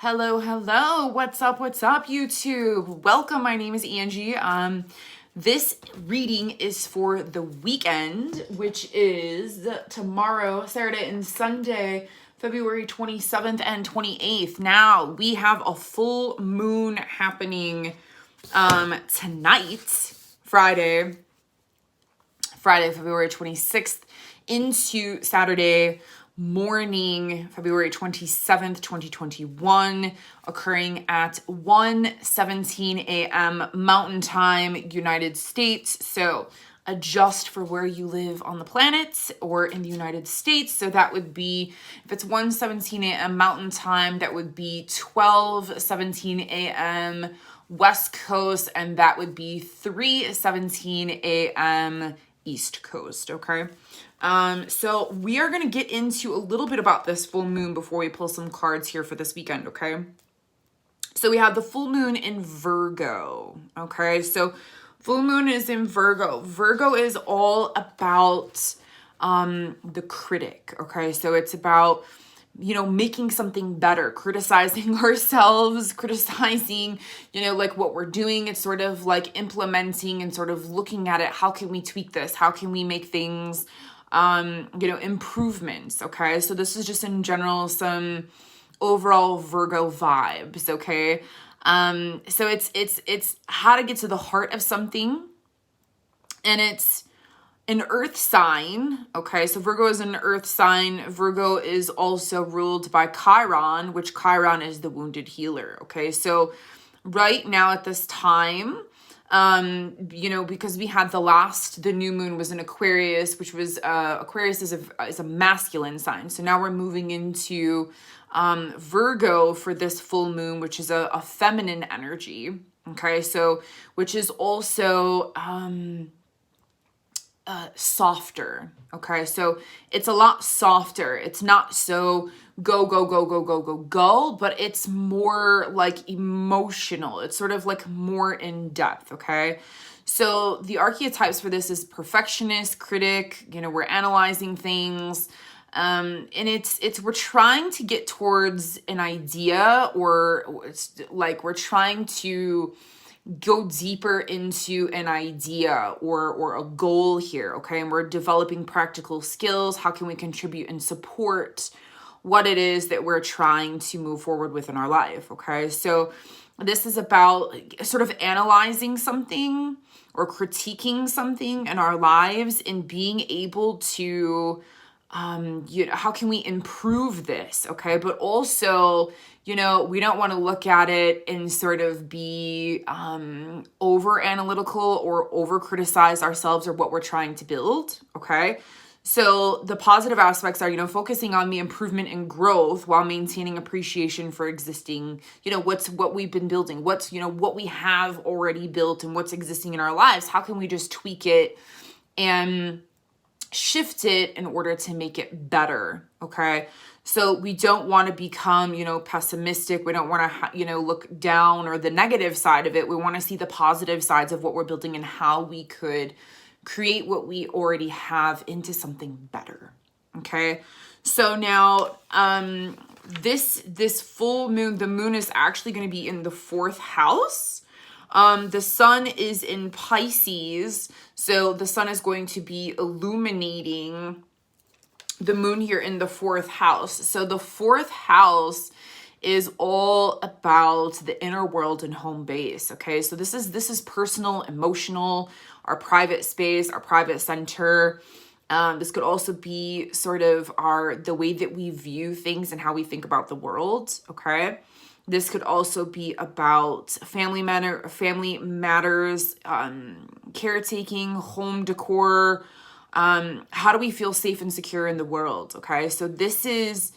Hello, hello. What's up, YouTube? Welcome. My name is Angie. This reading is for the weekend, which is tomorrow, Saturday and Sunday, February 27th and 28th. Now, we have a full moon happening tonight, Friday, February 26th into Saturday morning, February 27th, 2021, occurring at 1:17 a.m. Mountain Time, United States. So adjust for where you live on the planet or in the United States. So that would be, if it's 1:17 a.m. Mountain Time, that would be 12:17 a.m. West Coast, and that would be 3:17 a.m. East Coast, okay? So we are going to get into a little bit about this full moon before we pull some cards here for this weekend, okay? So we have the full moon in Virgo, okay? So full moon is in Virgo. Virgo is all about the critic, okay? So it's about, making something better, criticizing ourselves, criticizing, like what we're doing. It's sort of like implementing and sort of looking at it. How can we tweak this? How can we make things, improvements? Okay. So this is just in general, some overall Virgo vibes. Okay. So it's how to get to the heart of something, and it's an earth sign, okay? So Virgo is an earth sign. Virgo is also ruled by Chiron, which Chiron is the wounded healer, okay? So right now at this time, because we had the new moon was in Aquarius, which was, Aquarius is a masculine sign. So now we're moving into Virgo for this full moon, which is a feminine energy, okay? So, which is also, softer, okay? So it's a lot softer. It's not so go, but it's more like emotional. It's sort of like more in depth, okay? So the archetypes for this is perfectionist, critic, we're analyzing things, and it's we're trying to get towards an idea, or it's like we're trying to go deeper into an idea or a goal here, okay? And we're developing practical skills. How can we contribute and support what it is that we're trying to move forward with in our life, okay? So this is about sort of analyzing something or critiquing something in our lives and being able to, how can we improve this, okay? But also, we don't want to look at it and sort of be over analytical or over criticize ourselves or what we're trying to build, okay? So the positive aspects are, focusing on the improvement and growth while maintaining appreciation for existing, what we've been building, what we have already built and what's existing in our lives. How can we just tweak it and shift it in order to make it better, okay? So we don't want to become, pessimistic. We don't want to, look down or the negative side of it. We want to see the positive sides of what we're building and how we could create what we already have into something better, okay? So now, this full moon, the moon is actually going to be in the 4th house. The sun is in Pisces, so the sun is going to be illuminating the moon here in the 4th house. So the 4th house is all about the inner world and home base, okay? So this is personal, emotional, our private space, our private center. This could also be sort of the way that we view things and how we think about the world, okay? This could also be about family matters, caretaking, home decor. How do we feel safe and secure in the world? Okay. So this is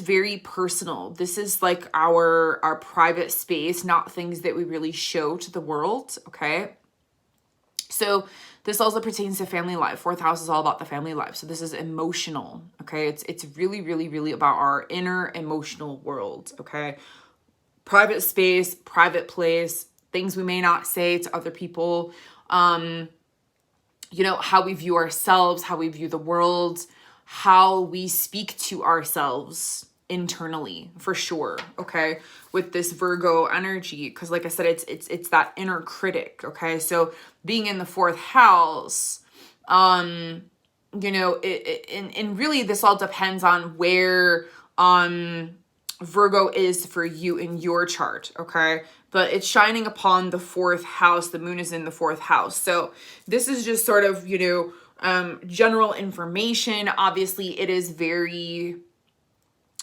very personal. This is like our private space, not things that we really show to the world. Okay. So this also pertains to family life. 4th house is all about the family life. So this is emotional. Okay. It's really, really, really about our inner emotional world. Okay. Private space, private place, things we may not say to other people. How we view ourselves, how we view the world, how we speak to ourselves internally for sure, okay, with this Virgo energy, because like I said, it's that inner critic, okay? So being in the fourth house, and really this all depends on where Virgo is for you in your chart, okay? But it's shining upon the fourth house. The moon is in the fourth house. So this is just sort of, general information. Obviously, it is very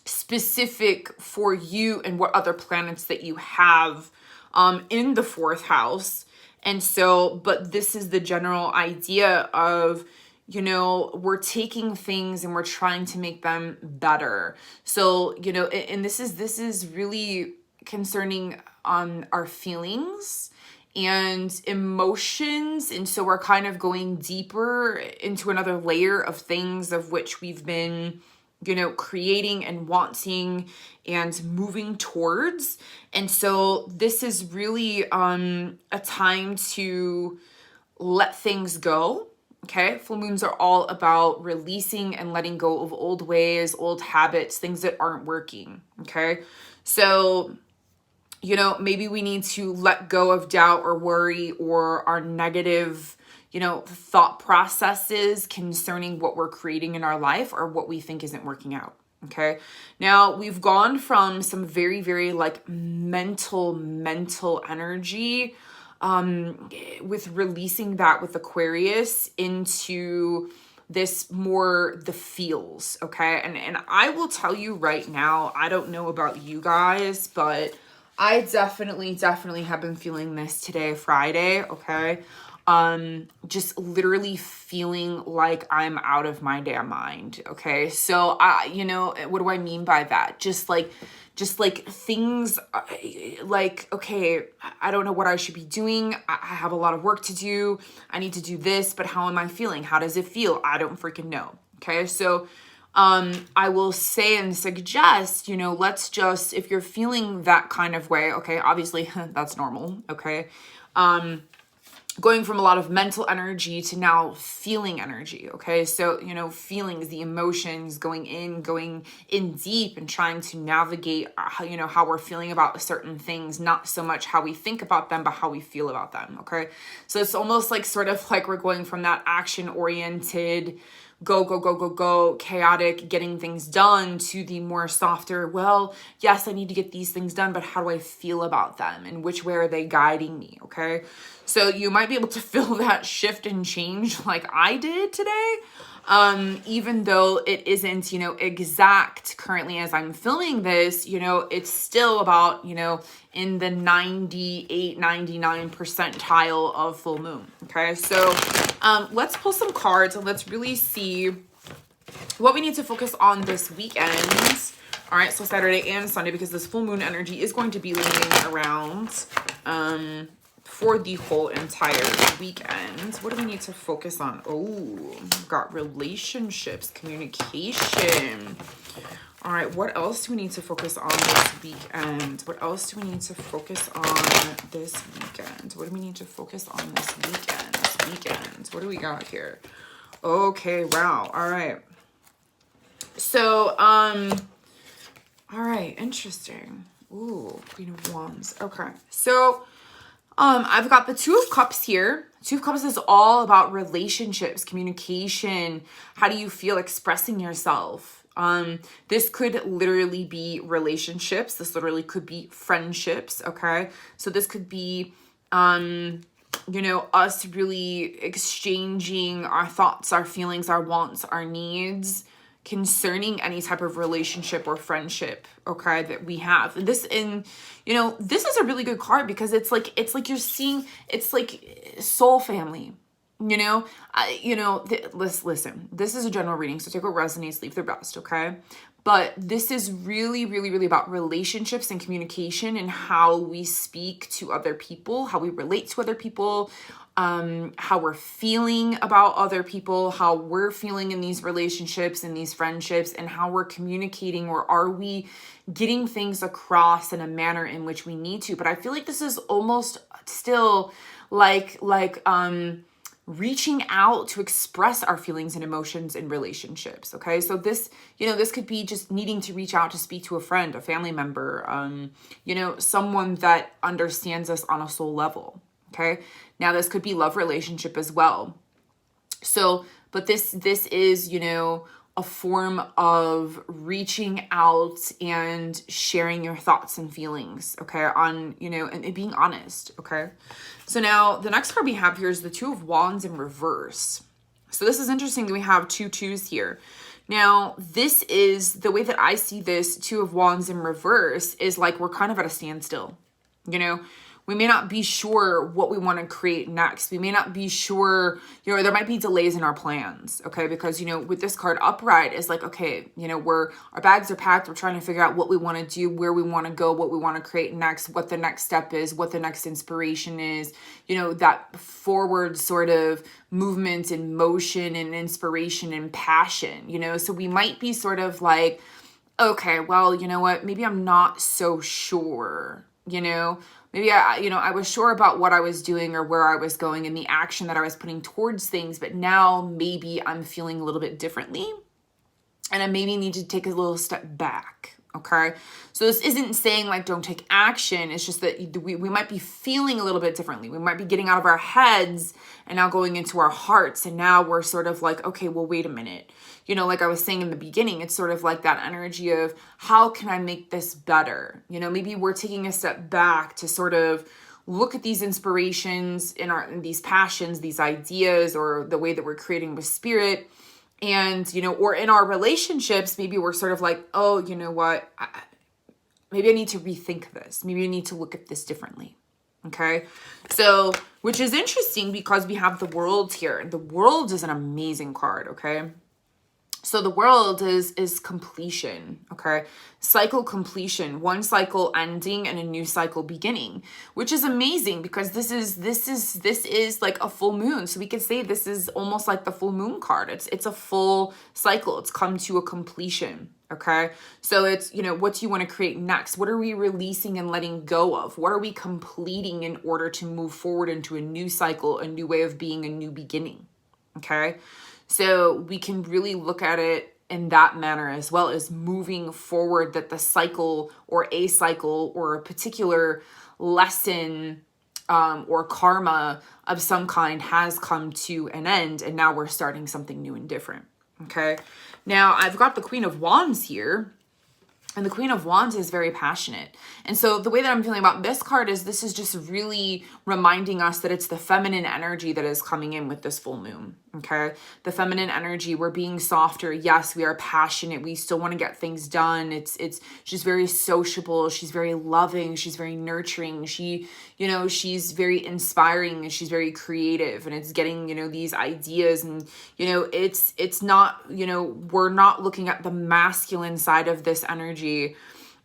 specific for you and what other planets that you have in the fourth house. And so, but this is the general idea of, we're taking things and we're trying to make them better. So, and this is really concerning our feelings and emotions. And so we're kind of going deeper into another layer of things of which we've been, creating and wanting and moving towards. And so this is really a time to let things go. Okay, full moons are all about releasing and letting go of old ways, old habits, things that aren't working. Okay, so maybe we need to let go of doubt or worry or our negative, thought processes concerning what we're creating in our life or what we think isn't working out. Okay. Now we've gone from some very, very like mental energy, with releasing that with Aquarius into this more the feels. Okay. And I will tell you right now, I don't know about you guys, but I definitely have been feeling this today, Friday, okay? Just literally feeling like I'm out of my damn mind, okay? So, what do I mean by that? Just like things like, okay, I don't know what I should be doing. I have a lot of work to do. I need to do this, but how am I feeling? How does it feel? I don't freaking know, okay? So, I will say and suggest, let's just, if you're feeling that kind of way, okay, obviously that's normal, okay? Going from a lot of mental energy to now feeling energy, okay? So, feelings, the emotions, going in deep and trying to navigate, how we're feeling about certain things, not so much how we think about them, but how we feel about them, okay? So it's almost like sort of like we're going from that action-oriented, go, chaotic, getting things done to the more softer, well, yes, I need to get these things done, but how do I feel about them? And which way are they guiding me? Okay. So you might be able to feel that shift and change like I did today. Even though it isn't, exact currently as I'm filming this, it's still about, in the 98, 99 percentile of full moon. Okay. So, let's pull some cards and let's really see what we need to focus on this weekend. All right. So Saturday and Sunday, because this full moon energy is going to be lingering around, for the whole entire weekend. What do we need to focus on? Oh, we've got relationships, communication. All right, what else do we need to focus on this weekend? What else do we need to focus on this weekend? What do we need to focus on this weekend? What do we got here? Okay, wow. All right. So, all right, interesting. Ooh, Queen of Wands. Okay. So, I've got the Two of Cups here. Two of Cups is all about relationships, communication. How do you feel expressing yourself? This could literally be relationships. This literally could be friendships, okay? So this could be, us really exchanging our thoughts, our feelings, our wants, our needs concerning any type of relationship or friendship, okay, that we have. And this is a really good card because it's like you're seeing, it's like soul family, listen, this is a general reading, so take what resonates, leave the rest, okay? But this is really, really, really about relationships and communication and how we speak to other people, how we relate to other people, how we're feeling about other people, how we're feeling in these relationships and these friendships, and how we're communicating, or are we getting things across in a manner in which we need to. But I feel like this is almost still like reaching out to express our feelings and emotions in relationships. Okay. So this, this could be just needing to reach out to speak to a friend, a family member, someone that understands us on a soul level. Okay. Now this could be love relationship as well. So, but this is, a form of reaching out and sharing your thoughts and feelings, okay, on, and being honest, okay? So now the next card we have here is the Two of Wands in reverse. So this is interesting that we have 2 2s here. Now, this is, the way that I see this Two of Wands in reverse is like we're kind of at a standstill, We may not be sure what we want to create next. We may not be sure, there might be delays in our plans, okay? Because, with this card upright is like, okay, our bags are packed. We're trying to figure out what we want to do, where we want to go, what we want to create next, what the next step is, what the next inspiration is, that forward sort of movement and motion and inspiration and passion, So we might be sort of like, okay, well, you know what? Maybe I'm not so sure, Maybe I was sure about what I was doing or where I was going and the action that I was putting towards things, but now maybe I'm feeling a little bit differently and I maybe need to take a little step back, okay? So this isn't saying like don't take action. It's just that we might be feeling a little bit differently. We might be getting out of our heads and now going into our hearts, and now we're sort of like, okay, well, wait a minute. Like I was saying in the beginning, it's sort of like that energy of how can I make this better? Maybe we're taking a step back to sort of look at these inspirations in these passions, these ideas, or the way that we're creating with spirit. And, or in our relationships, maybe we're sort of like, oh, you know what? Maybe I need to rethink this. Maybe I need to look at this differently. Okay. So, which is interesting because we have the World here. The World is an amazing card. Okay. So the World is completion, okay? Cycle completion, one cycle ending and a new cycle beginning, which is amazing because this is like a full moon. So we could say this is almost like the full moon card. It's a full cycle. It's come to a completion, okay? So it's, what do you want to create next? What are we releasing and letting go of? What are we completing in order to move forward into a new cycle, a new way of being, a new beginning, okay? So we can really look at it in that manner as well as moving forward, that the cycle or a particular lesson or karma of some kind has come to an end, and now we're starting something new and different. Okay. Now I've got the Queen of Wands here. And the Queen of Wands is very passionate. And so the way that I'm feeling about this card is this is just really reminding us that it's the feminine energy that is coming in with this full moon, okay? The feminine energy, we're being softer. Yes, we are passionate. We still want to get things done. She's very sociable. She's very loving. She's very nurturing. She's very inspiring, and she's very creative, and it's getting, these ideas, and, it's not, we're not looking at the masculine side of this energy,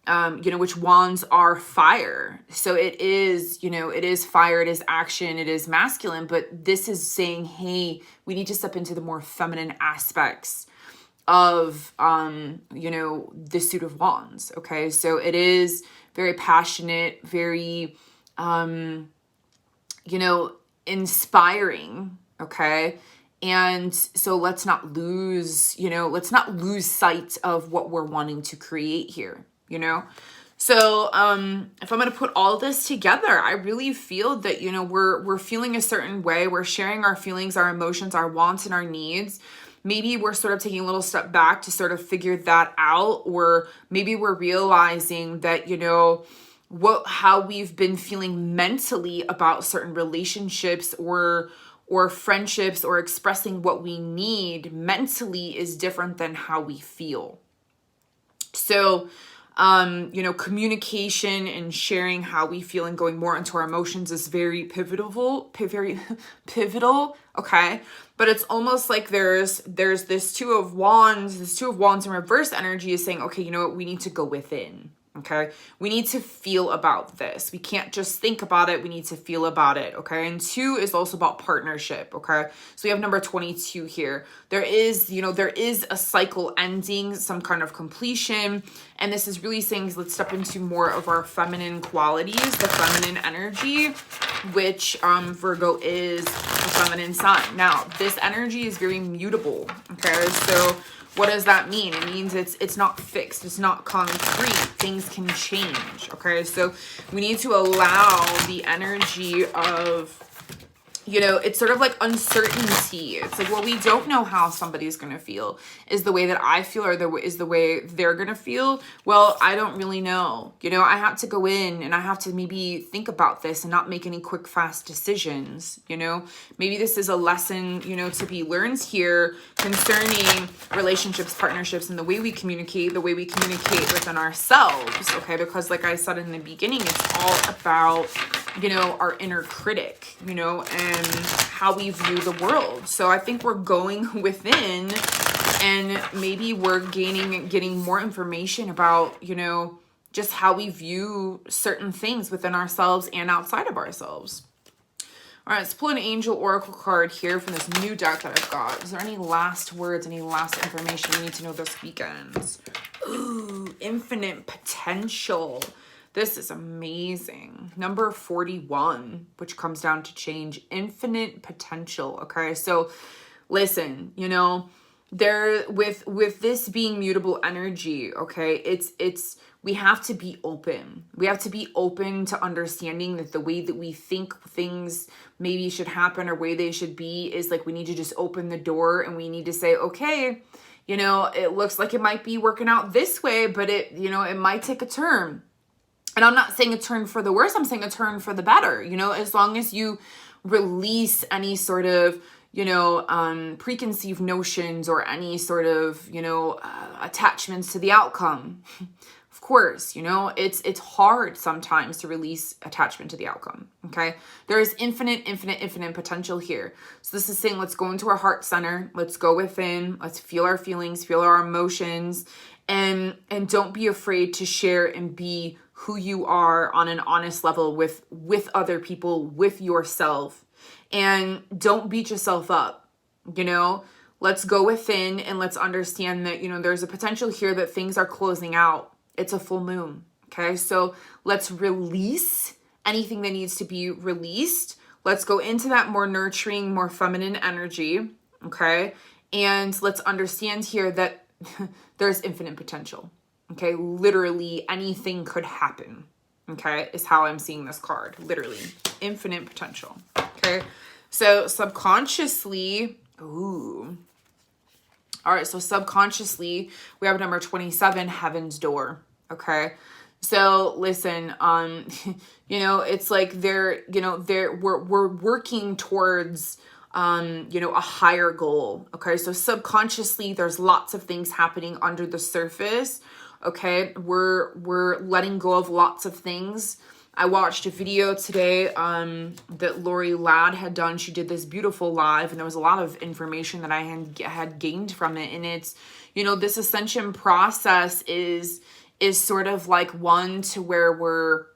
which wands are fire. So it is, it is fire, it is action, it is masculine, but this is saying, hey, we need to step into the more feminine aspects of, the suit of wands. Okay. So it is very passionate, very, inspiring. Okay. And so let's not lose sight of what we're wanting to create here, So if I'm going to put all this together, I really feel that, we're feeling a certain way. We're sharing our feelings, our emotions, our wants, and our needs. Maybe we're sort of taking a little step back to sort of figure that out, or maybe we're realizing that, how we've been feeling mentally about certain relationships or friendships, or expressing what we need mentally is different than how we feel. So, communication and sharing how we feel and going more into our emotions is very pivotal. Okay. But it's almost like there's this Two of Wands in reverse energy is saying, okay, you know what? We need to go within. Okay, we need to feel about this. We can't just think about it. We need to feel about it. Okay, and 2 is also about partnership. Okay, so we have number 22 here. There is, there is a cycle ending, some kind of completion, and this is really saying let's step into more of our feminine qualities, the feminine energy, which Virgo is the feminine sign. Now, this energy is very mutable. Okay, so what does that mean? It means it's not fixed. It's not concrete. Things can change. Okay, so we need to allow the energy of, it's sort of like uncertainty. It's like, well, we don't know how somebody's going to feel. Is the way that I feel or is the way they're going to feel? Well, I don't really know. I have to go in and I have to maybe think about this and not make any quick, fast decisions. Maybe this is a lesson, to be learned here concerning relationships, partnerships, and the way we communicate within ourselves. Okay, because like I said in the beginning, it's all about our inner critic, and how we view the world. So I think we're going within and maybe we're getting more information about, just how we view certain things within ourselves and outside of ourselves. All right, let's pull an angel oracle card here from this new deck that I've got. Is there any last words, any last information we need to know this weekend? Ooh, infinite potential. This is amazing. Number 41, which comes down to change, infinite potential. Okay, so listen, there with this being mutable energy, okay, it's we have to be open. We have to be open to understanding that the way that we think things maybe should happen or way they should be is like we need to just open the door and we need to say, okay, it looks like it might be working out this way, but it might take a turn. And I'm not saying a turn for the worse, I'm saying a turn for the better, as long as you release any sort of, preconceived notions or any sort of, attachments to the outcome. Of course, it's hard sometimes to release attachment to the outcome, okay? There is infinite potential here. So this is saying, let's go into our heart center, let's go within, let's feel our feelings, feel our emotions, and don't be afraid to share and be who you are on an honest level with other people, with yourself. And don't beat yourself up, Let's go within and let's understand that, there's a potential here that things are closing out. It's a full moon, okay? So let's release anything that needs to be released. Let's go into that more nurturing, more feminine energy, okay? And let's understand here that there's infinite potential. Okay, literally anything could happen, okay, is how I'm seeing this card. Literally, infinite potential, okay? So subconsciously, ooh. All right, so subconsciously, we have number 27, Heaven's Door, okay? So listen, it's like we're working towards a higher goal, okay? So subconsciously, there's lots of things happening under the surface. Okay, we're letting go of lots of things. I watched a video today that Lori Ladd had done. She did this beautiful live, and there was a lot of information that I had gained from it. And it's, this ascension process is sort of like one to where we're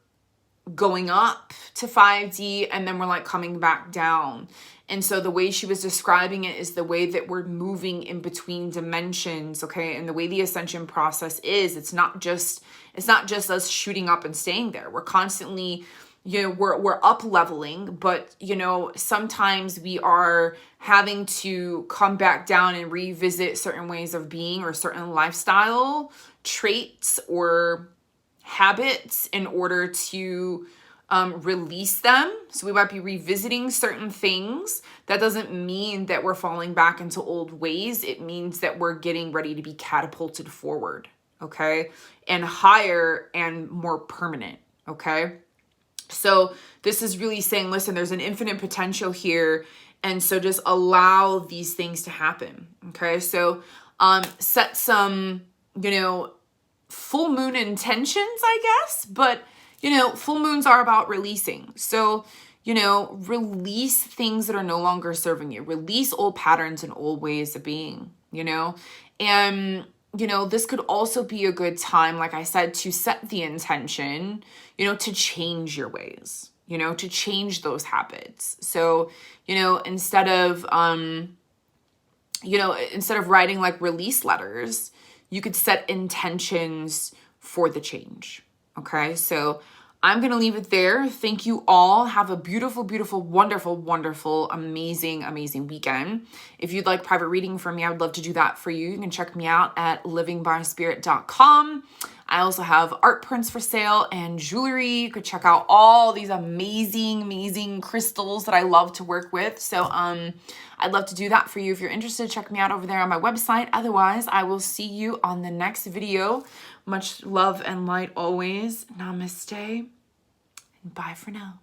going up to 5D and then we're like coming back down. And so the way she was describing it is the way that we're moving in between dimensions, okay? And the way the ascension process is, it's not just us shooting up and staying there. We're constantly, we're up leveling, but sometimes we are having to come back down and revisit certain ways of being or certain lifestyle traits or habits in order to release them. So we might be revisiting certain things. That doesn't mean that we're falling back into old ways. It means that we're getting ready to be catapulted forward, okay? And higher and more permanent, okay? So this is really saying, listen, there's an infinite potential here. And so just allow these things to happen, okay? So set some, full moon intentions, I guess, but full moons are about releasing. So, release things that are no longer serving you. Release old patterns and old ways of being, and you know, this could also be a good time, like I said, to set the intention, you know, to change your ways, you know, to change those habits. So, you know, instead of writing like release letters, you could set intentions for the change. Okay, so I'm going to leave it there. Thank you all. Have a beautiful, beautiful, wonderful, wonderful, amazing, amazing weekend. If you'd like private reading from me, I would love to do that for you. You can check me out at livingbyspirit.com. I also have art prints for sale and jewelry. You could check out all these amazing, amazing crystals that I love to work with. So I'd love to do that for you. If you're interested, check me out over there on my website. Otherwise, I will see you on the next video. Much love and light always. Namaste. And bye for now.